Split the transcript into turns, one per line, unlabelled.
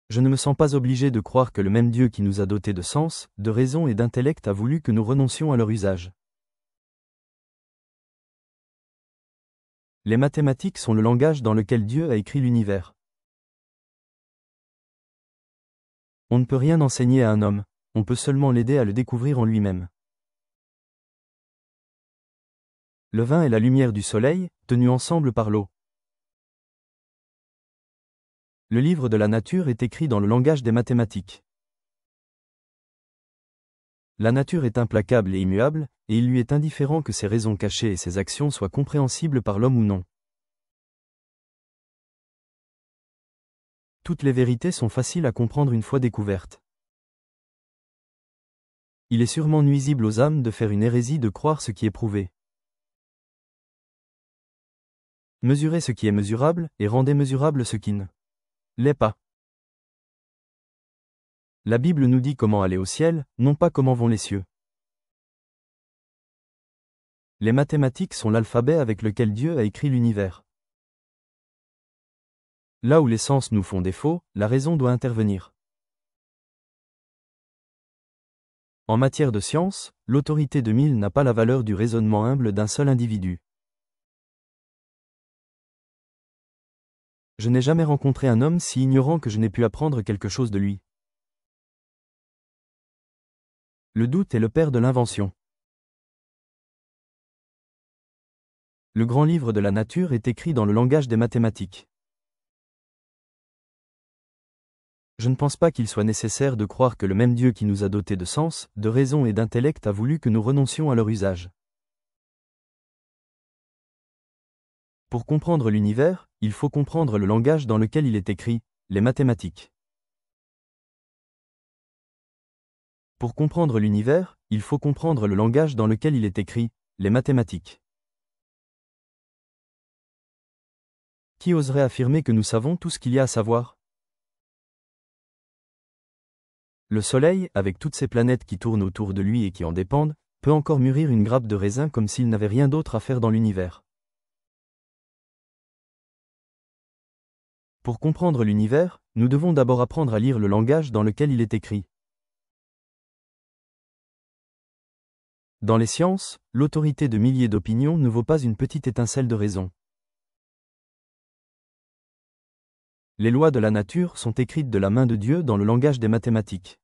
Je ne me sens pas obligé de croire que le même Dieu qui nous a dotés de sens, de raison et d'intellect a voulu que nous renoncions à leur usage. Les mathématiques sont le langage dans lequel Dieu a écrit l'univers. On ne peut rien enseigner à un homme, on peut seulement l'aider à le découvrir en lui-même. Le vin est la lumière du soleil, tenus ensemble par l'eau. Le livre de la nature est écrit dans le langage des mathématiques. La nature est implacable et immuable, et il lui est indifférent que ses raisons cachées et ses actions soient compréhensibles par l'homme ou non. Toutes les vérités sont faciles à comprendre une fois découvertes. Il est sûrement nuisible aux âmes de faire une hérésie de croire ce qui est prouvé. Mesurez ce qui est mesurable, et rendez mesurable ce qui ne l'est pas. La Bible nous dit comment aller au ciel, non pas comment vont les cieux. Les mathématiques sont l'alphabet avec lequel Dieu a écrit l'univers. Là où les sens nous font défaut, la raison doit intervenir. En matière de science, l'autorité de mille n'a pas la valeur du raisonnement humble d'un seul individu. Je n'ai jamais rencontré un homme si ignorant que je n'ai pu apprendre quelque chose de lui. Le doute est le père de l'invention. Le grand livre de la nature est écrit dans le langage des mathématiques. Je ne pense pas qu'il soit nécessaire de croire que le même Dieu qui nous a dotés de sens, de raison et d'intellect a voulu que nous renoncions à leur usage. Pour comprendre l'univers, il faut comprendre le langage dans lequel il est écrit, les mathématiques. Pour comprendre l'univers, il faut comprendre le langage dans lequel il est écrit, les mathématiques. Qui oserait affirmer que nous savons tout ce qu'il y a à savoir ? Le Soleil, avec toutes ces planètes qui tournent autour de lui et qui en dépendent, peut encore mûrir une grappe de raisin comme s'il n'avait rien d'autre à faire dans l'univers. Pour comprendre l'univers, nous devons d'abord apprendre à lire le langage dans lequel il est écrit. Dans les sciences, l'autorité de milliers d'opinions ne vaut pas une petite étincelle de raison. Les lois de la nature sont écrites de la main de Dieu dans le langage des mathématiques.